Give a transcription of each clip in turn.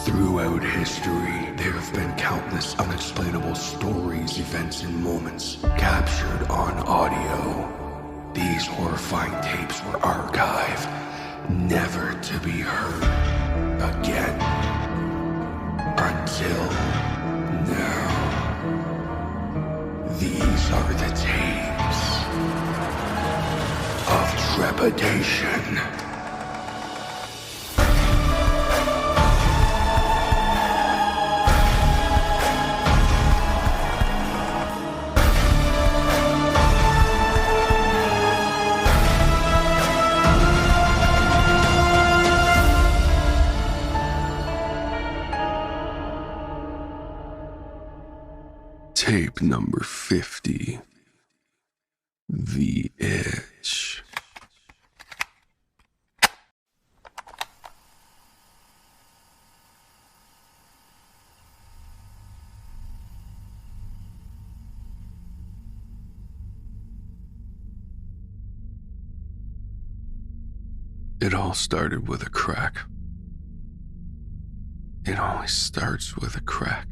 Throughout history, there have been countless unexplainable stories, events, and moments captured on audio. These horrifying tapes were archived, never to be heard again. Until now. These are the tapes of trepidation. Tape number 50. The Itch. It all started with a crack. It always starts with a crack.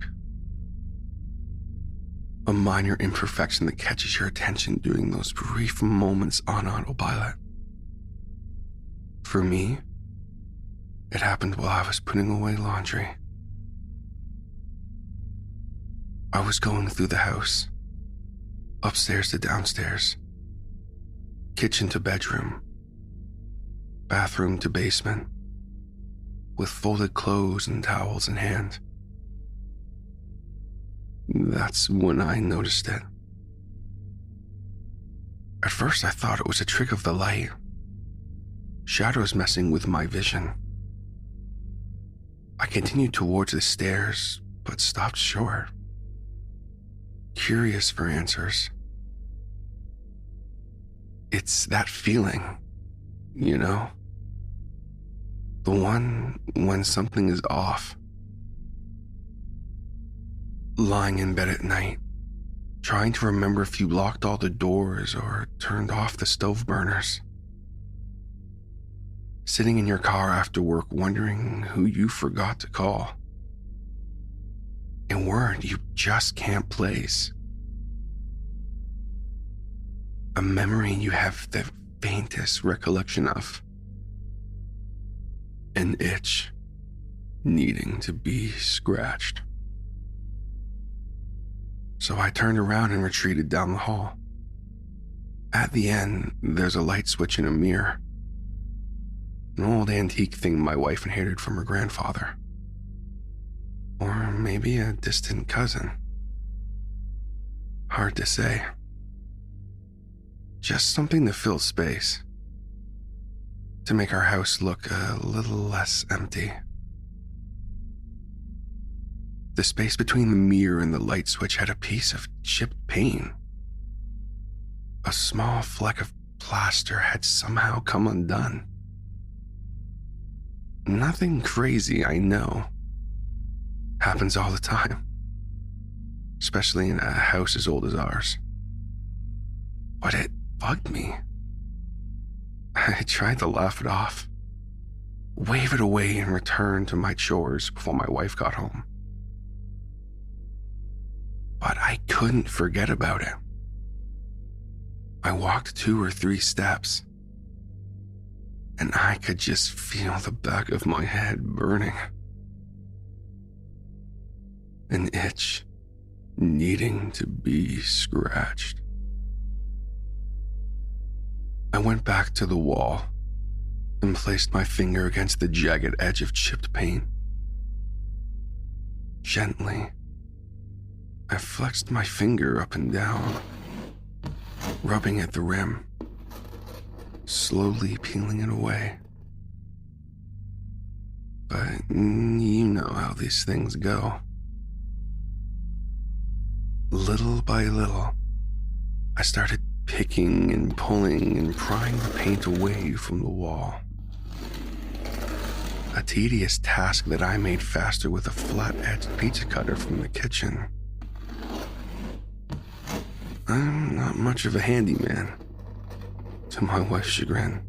A minor imperfection that catches your attention during those brief moments on autopilot. For me, it happened while I was putting away laundry. I was going through the house, upstairs to downstairs, kitchen to bedroom, bathroom to basement, with folded clothes and towels in hand. That's when I noticed it. At first I thought it was a trick of the light, shadows messing with my vision. I continued towards the stairs, but stopped short, curious for answers. It's that feeling, you know? The one when something is off. Lying in bed at night, trying to remember if you locked all the doors or turned off the stove burners. Sitting in your car after work wondering who you forgot to call. A word you just can't place. A memory you have the faintest recollection of. An itch needing to be scratched. So I turned around and retreated down the hall. At the end, there's a light switch and a mirror. An old antique thing my wife inherited from her grandfather. Or maybe a distant cousin. Hard to say. Just something to fill space. To make our house look a little less empty. The space between the mirror and the light switch had a piece of chipped paint. A small fleck of plaster had somehow come undone. Nothing crazy, I know. Happens all the time. Especially in a house as old as ours. But it bugged me. I tried to laugh it off. Wave it away and return to my chores before my wife got home. But I couldn't forget about it. I walked 2 or 3 steps, and I could just feel the back of my head burning. An itch needing to be scratched. I went back to the wall and placed my finger against the jagged edge of chipped paint. Gently, I flexed my finger up and down, rubbing at the rim, slowly peeling it away. But you know how these things go. Little by little, I started picking and pulling and prying the paint away from the wall. A tedious task that I made faster with a flat-edged pizza cutter from the kitchen. I'm not much of a handyman, to my wife's chagrin.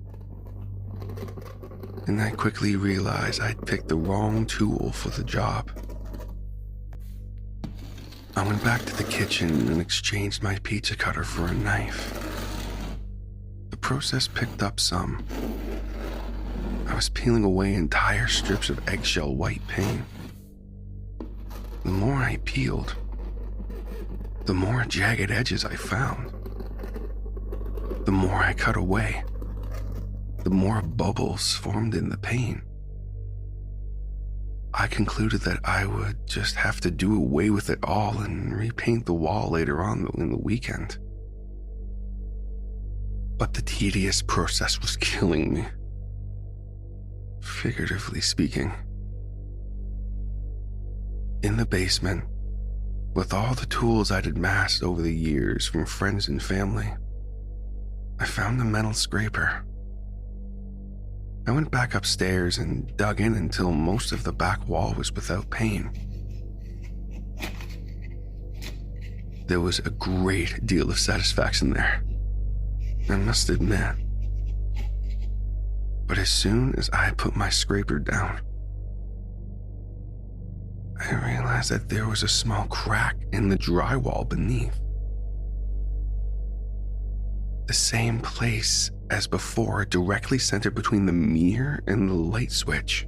and I quickly realized I'd picked the wrong tool for the job. I went back to the kitchen and exchanged my pizza cutter for a knife. The process picked up some. I was peeling away entire strips of eggshell white paint. The more I peeled, the more jagged edges I found. The more I cut away, the more bubbles formed in the paint. I concluded that I would just have to do away with it all and repaint the wall later on in the weekend. But the tedious process was killing me, figuratively speaking. In the basement, with all the tools I'd amassed over the years from friends and family, I found a metal scraper. I went back upstairs and dug in until most of the back wall was without paint. There was a great deal of satisfaction there, I must admit. But as soon as I put my scraper down, I realized that there was a small crack in the drywall beneath. The same place as before, directly centered between the mirror and the light switch.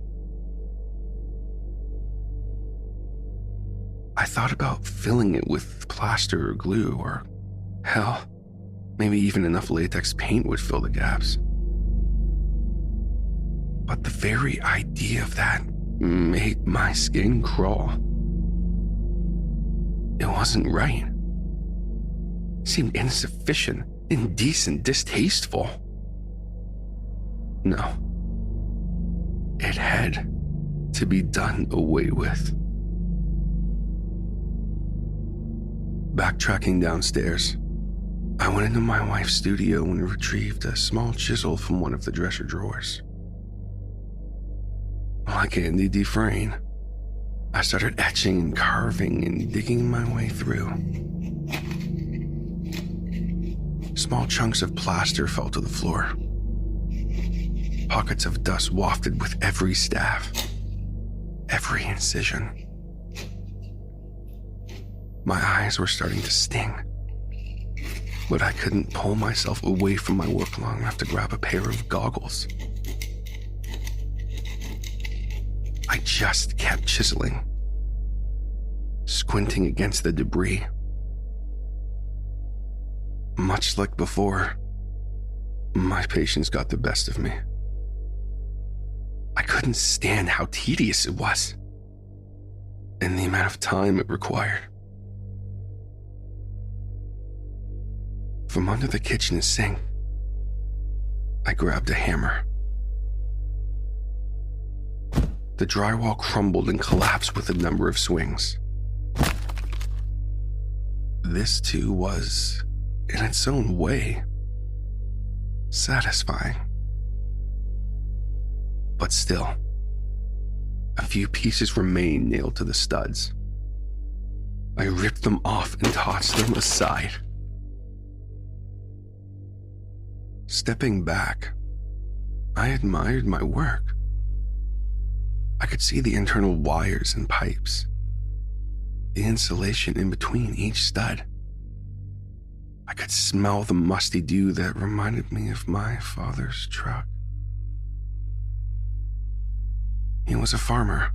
I thought about filling it with plaster or glue, or hell, maybe even enough latex paint would fill the gaps. But the very idea of that made my skin crawl. It wasn't right. It seemed insufficient, indecent, distasteful. No. It had to be done away with. Backtracking downstairs, I went into my wife's studio and retrieved a small chisel from one of the dresser drawers. Like Andy Dufresne, I started etching and carving and digging my way through. Small chunks of plaster fell to the floor. Pockets of dust wafted with every stab, every incision. My eyes were starting to sting, but I couldn't pull myself away from my work long enough to grab a pair of goggles. I just kept chiseling, squinting against the debris. Much like before, my patience got the best of me. I couldn't stand how tedious it was, and the amount of time it required. From under the kitchen sink, I grabbed a hammer. The drywall crumbled and collapsed with a number of swings. This too was, in its own way, satisfying. But still, a few pieces remained nailed to the studs. I ripped them off and tossed them aside. Stepping back, I admired my work. I could see the internal wires and pipes, the insulation in between each stud. I could smell the musty dew that reminded me of my father's truck. He was a farmer,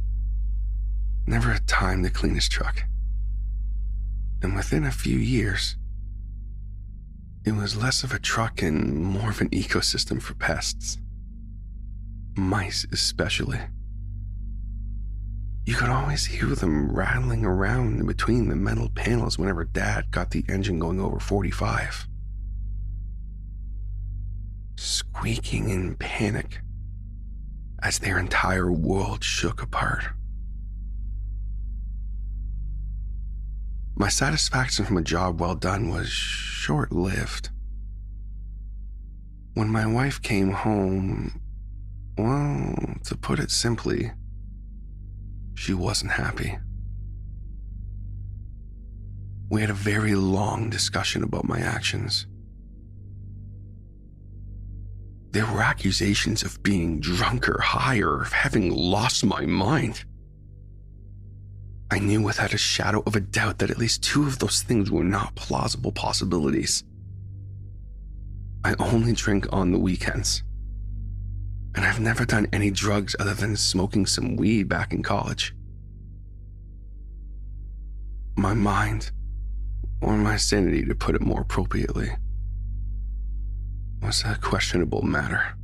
never had time to clean his truck. And within a few years, it was less of a truck and more of an ecosystem for pests. Mice especially. You could always hear them rattling around in between the metal panels whenever Dad got the engine going over 45. Squeaking in panic as their entire world shook apart. My satisfaction from a job well done was short-lived. When my wife came home, well, to put it simply, she wasn't happy. We had a very long discussion about my actions. There were accusations of being drunk or high or of having lost my mind. I knew without a shadow of a doubt that at least two of those things were not plausible possibilities. I only drink on the weekends, and I've never done any drugs other than smoking some weed back in college. My mind, or my sanity to put it more appropriately, was a questionable matter.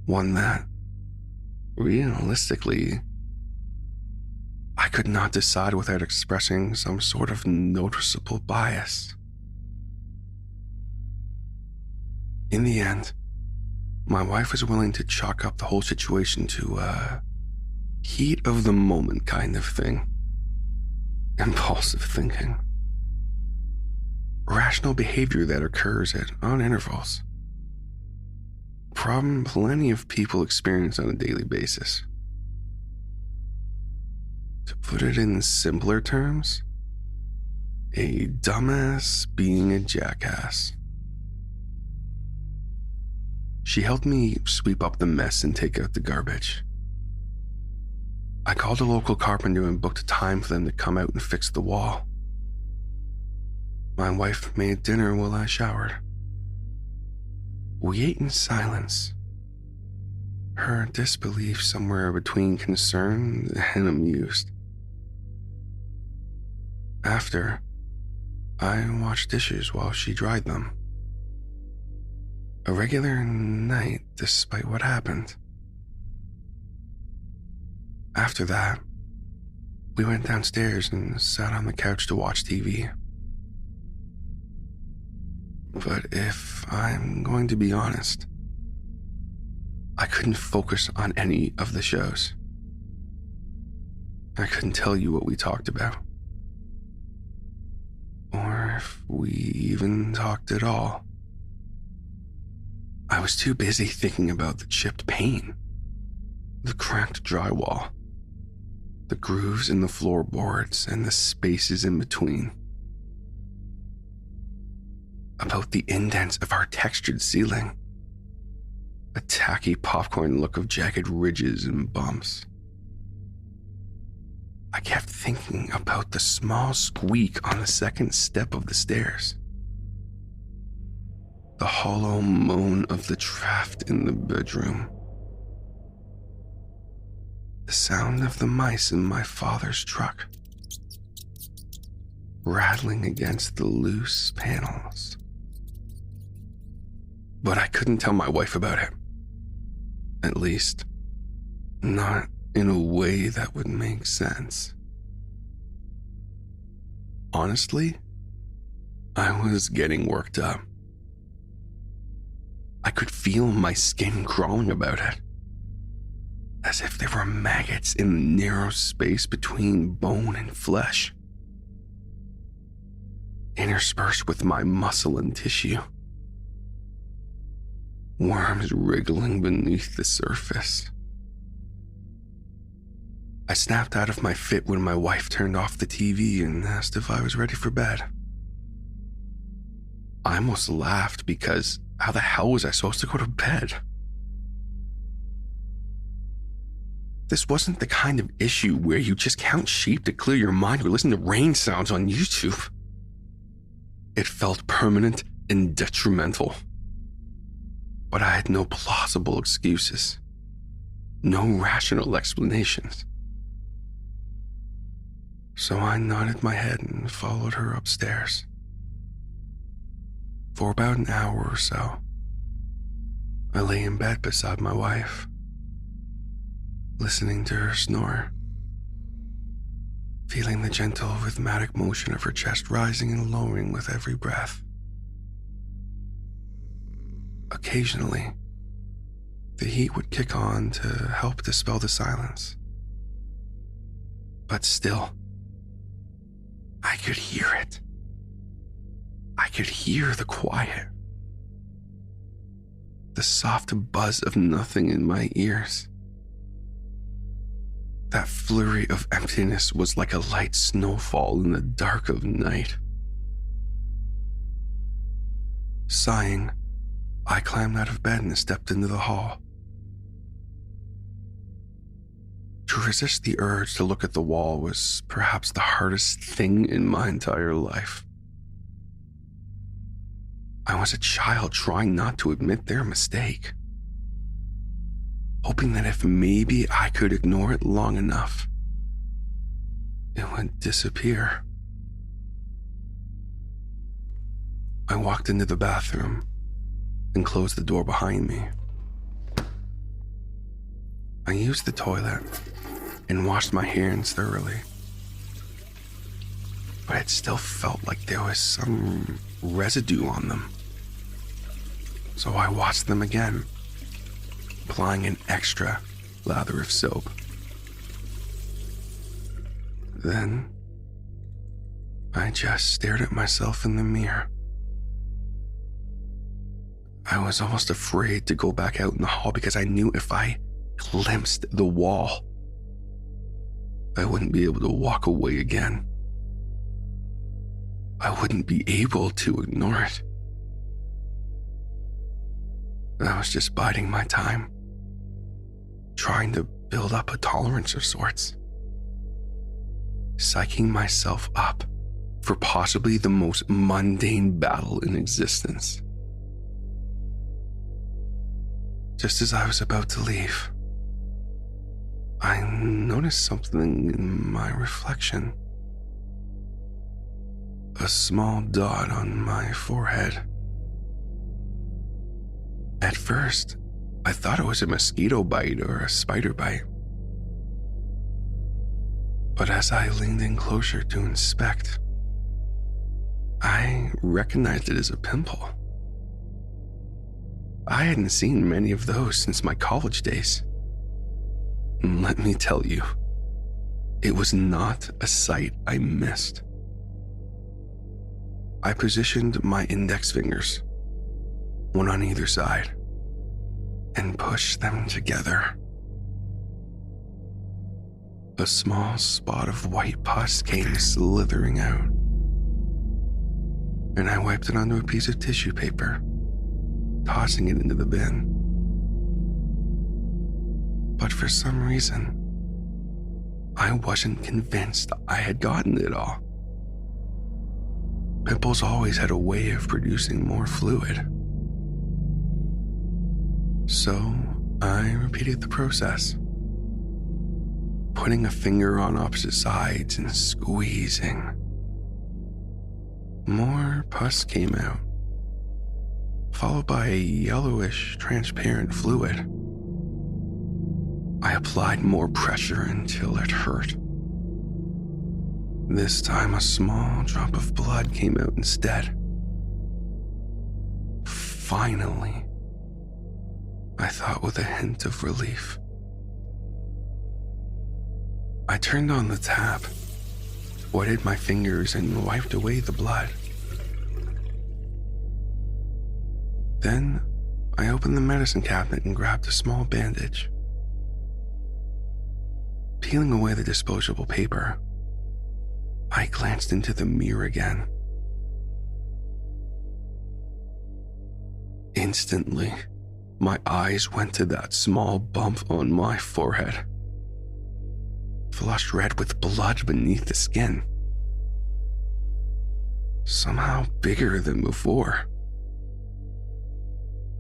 One that, realistically, I could not decide without expressing some sort of noticeable bias. In the end, my wife was willing to chalk up the whole situation to a heat of the moment kind of thing. Impulsive thinking. Rational behavior that occurs at odd intervals. Problem plenty of people experience on a daily basis. To put it in simpler terms, a dumbass being a jackass. She helped me sweep up the mess and take out the garbage. I called a local carpenter and booked a time for them to come out and fix the wall. My wife made dinner while I showered. We ate in silence, her disbelief somewhere between concerned and amused. After, I washed dishes while she dried them. A regular night despite what happened. After that, we went downstairs and sat on the couch to watch TV. But if I'm going to be honest, I couldn't focus on any of the shows. I couldn't tell you what we talked about. Or if we even talked at all. I was too busy thinking about the chipped paint, the cracked drywall, the grooves in the floorboards, and the spaces in between. About the indents of our textured ceiling, a tacky popcorn look of jagged ridges and bumps. I kept thinking about the small squeak on the second step of the stairs, the hollow moan of the draft in the bedroom, the sound of the mice in my father's truck, rattling against the loose panels. But I couldn't tell my wife about it. At least, not in a way that would make sense. Honestly, I was getting worked up. I could feel my skin crawling about it, as if there were maggots in the narrow space between bone and flesh, interspersed with my muscle and tissue. Worms wriggling beneath the surface. I snapped out of my fit when my wife turned off the TV and asked if I was ready for bed. I almost laughed because how the hell was I supposed to go to bed? This wasn't the kind of issue where you just count sheep to clear your mind or listen to rain sounds on YouTube. It felt permanent and detrimental. But I had no plausible excuses, no rational explanations. So I nodded my head and followed her upstairs. For about an hour or so, I lay in bed beside my wife, listening to her snore, feeling the gentle rhythmic motion of her chest rising and lowering with every breath. Occasionally, the heat would kick on to help dispel the silence. But still, I could hear it. I could hear the quiet. The soft buzz of nothing in my ears. That flurry of emptiness was like a light snowfall in the dark of night. Sighing, I climbed out of bed and stepped into the hall. To resist the urge to look at the wall was perhaps the hardest thing in my entire life. I was a child trying not to admit their mistake, hoping that if maybe I could ignore it long enough, it would disappear. I walked into the bathroom and closed the door behind me. I used the toilet and washed my hands thoroughly, but it still felt like there was some residue on them. So I washed them again, applying an extra lather of soap. Then I just stared at myself in the mirror. I was almost afraid to go back out in the hall because I knew if I glimpsed the wall, I wouldn't be able to walk away again. I wouldn't be able to ignore it. I was just biding my time, trying to build up a tolerance of sorts, psyching myself up for possibly the most mundane battle in existence. Just as I was about to leave, I noticed something in my reflection. A small dot on my forehead. At first, I thought it was a mosquito bite or a spider bite. But as I leaned in closer to inspect, I recognized it as a pimple. I hadn't seen many of those since my college days. And let me tell you, it was not a sight I missed. I positioned my index fingers, one on either side, and pushed them together. A small spot of white pus came slithering out, and I wiped it onto a piece of tissue paper, tossing it into the bin. But for some reason, I wasn't convinced I had gotten it all. Pimples always had a way of producing more fluid. So I repeated the process, putting a finger on opposite sides and squeezing. More pus came out, followed by a yellowish, transparent fluid. I applied more pressure until it hurt. This time, a small drop of blood came out instead. Finally, I thought with a hint of relief. I turned on the tap, wetted my fingers, and wiped away the blood. Then, I opened the medicine cabinet and grabbed a small bandage. Peeling away the disposable paper, I glanced into the mirror again. Instantly, my eyes went to that small bump on my forehead, flushed red with blood beneath the skin. Somehow bigger than before.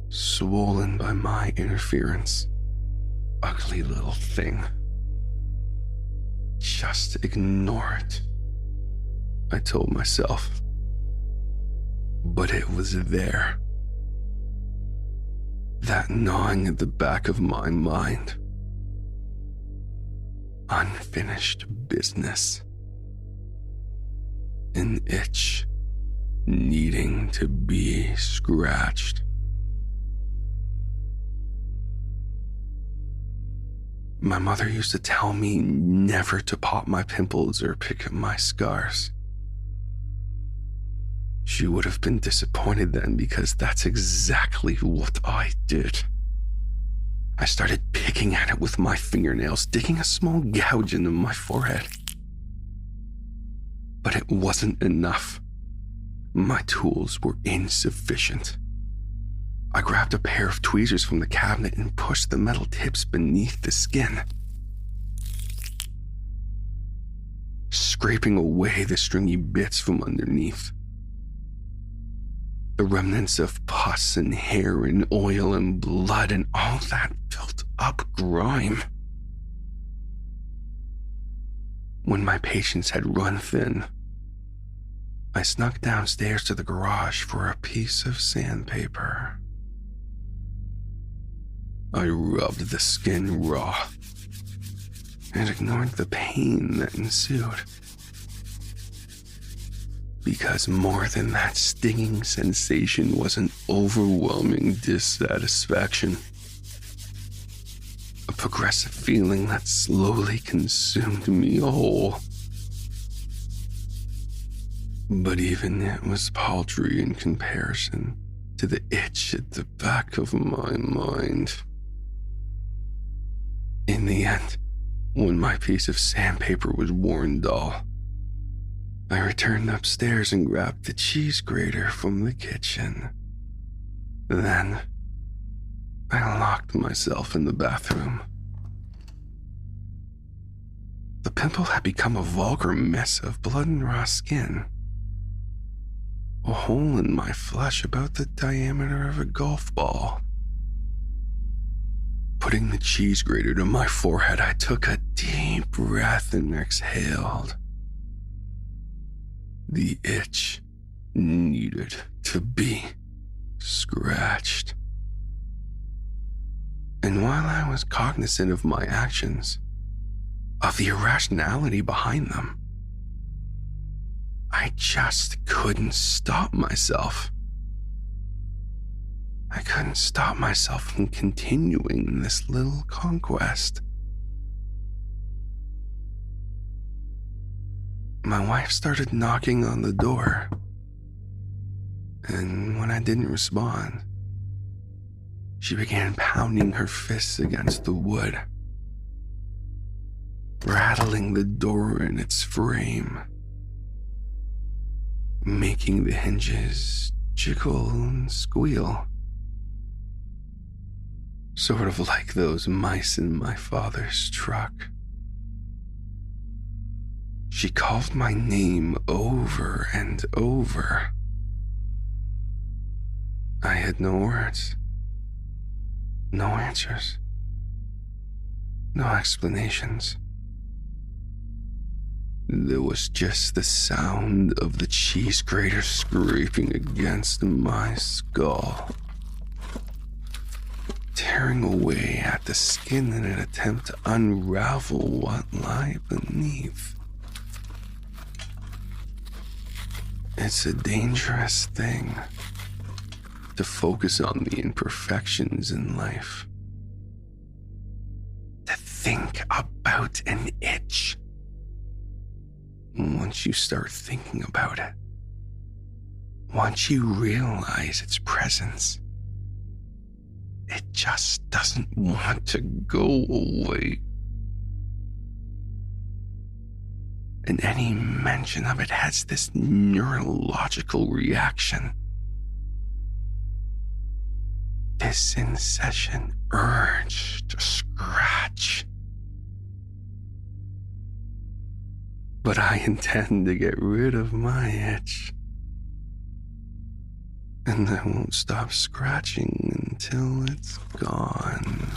Swollen by my interference. Ugly little thing. Just ignore it, I told myself. But it was there. That gnawing at the back of my mind. Unfinished business. An itch needing to be scratched. My mother used to tell me never to pop my pimples or pick at my scars. She would have been disappointed then because that's exactly what I did. I started picking at it with my fingernails, digging a small gouge into my forehead. But it wasn't enough. My tools were insufficient. I grabbed a pair of tweezers from the cabinet and pushed the metal tips beneath the skin, scraping away the stringy bits from underneath. The remnants of pus and hair and oil and blood and all that built up grime. When my patience had run thin, I snuck downstairs to the garage for a piece of sandpaper. I rubbed the skin raw and ignored the pain that ensued. Because more than that stinging sensation was an overwhelming dissatisfaction. A progressive feeling that slowly consumed me whole. But even it was paltry in comparison to the itch at the back of my mind. In the end, when my piece of sandpaper was worn dull, I returned upstairs and grabbed the cheese grater from the kitchen. Then, I locked myself in the bathroom. The pimple had become a vulgar mess of blood and raw skin. A hole in my flesh about the diameter of a golf ball. Putting the cheese grater to my forehead, I took a deep breath and exhaled. The itch needed to be scratched. And while I was cognizant of my actions, of the irrationality behind them, I just couldn't stop myself. I couldn't stop myself from continuing this little conquest. My wife started knocking on the door, and when I didn't respond, she began pounding her fists against the wood, rattling the door in its frame, making the hinges jiggle and squeal, sort of like those mice in my father's truck. She called my name over and over. I had no words, no answers, no explanations. There was just the sound of the cheese grater scraping against my skull, tearing away at the skin in an attempt to unravel what lay beneath. It's a dangerous thing to focus on the imperfections in life, to think about an itch. Once you start thinking about it, once you realize its presence, it just doesn't want to go away. And any mention of it has this neurological reaction. This incessant urge to scratch. But I intend to get rid of my itch. And I won't stop scratching until it's gone.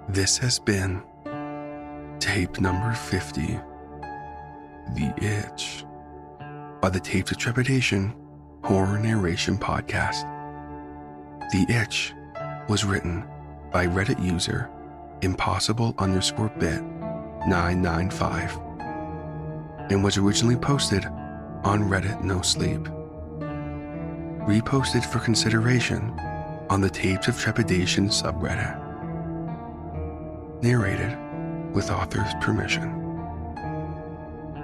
This has been tape number 50, The Itch, by the Tapes of Trepidation Horror Narration Podcast. The Itch was written by Reddit user impossible_bit995 and was originally posted on Reddit No Sleep. Reposted for consideration on the Tapes of Trepidation subreddit. Narrated with author's permission.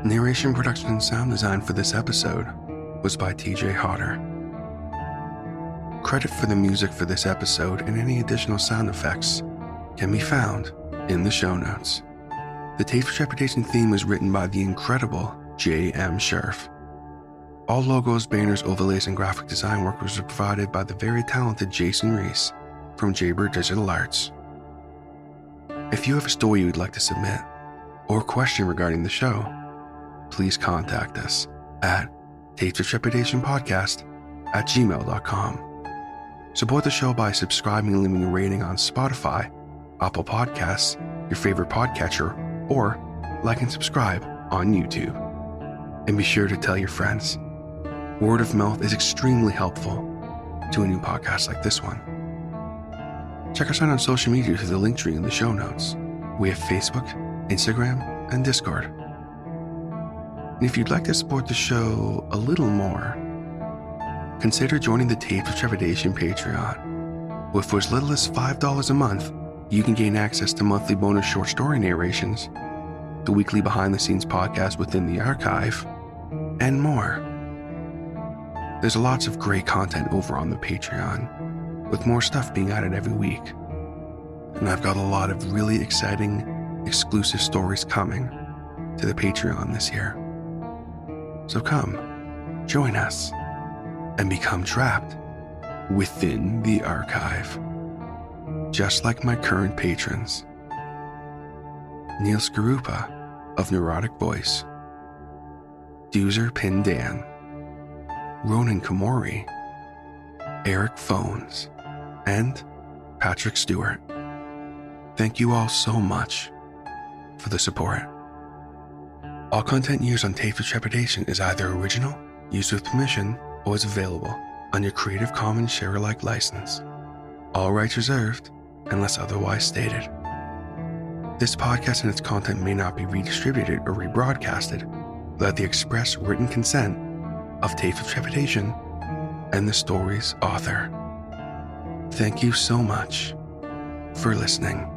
Narration, production, and sound design for this episode was by TJ Hodder. Credit for the music for this episode and any additional sound effects can be found in the show notes. The Tapes of Trepidation theme was written by the incredible J.M. Scherf. All logos, banners, overlays, and graphic design work was provided by the very talented Jason Reese from Jaybird Digital Arts. If you have a story you would like to submit or a question regarding the show, please contact us at tapesoftrepidation@gmail.com. Support the show by subscribing and leaving a rating on Spotify, Apple Podcasts, your favorite podcatcher, or like and subscribe on YouTube. And be sure to tell your friends. Word of mouth is extremely helpful to a new podcast like this one. Check us out on social media through the link tree in the show notes. We have Facebook, Instagram, and Discord. And if you'd like to support the show a little more, consider joining the Tapes of Trepidation Patreon. With for as little as $5 a month, you can gain access to monthly bonus short story narrations, the weekly behind-the-scenes podcast within the archive, and more. There's lots of great content over on the Patreon, with more stuff being added every week. And I've got a lot of really exciting, exclusive stories coming to the Patreon this year. So come, join us, and become trapped within the archive. Just like my current patrons. Neil Skarupa of Neurotic Voice, Doozer Pindan, Ronan Komori, Eric Phones, and Patrick Stewart. Thank you all so much for the support. All content used on Tapes of Trepidation is either original, used with permission, or is available on your Creative Commons share-alike license. All rights reserved unless otherwise stated. This podcast and its content may not be redistributed or rebroadcasted without the express written consent of Tapes of Trepidation and the story's author. Thank you so much for listening.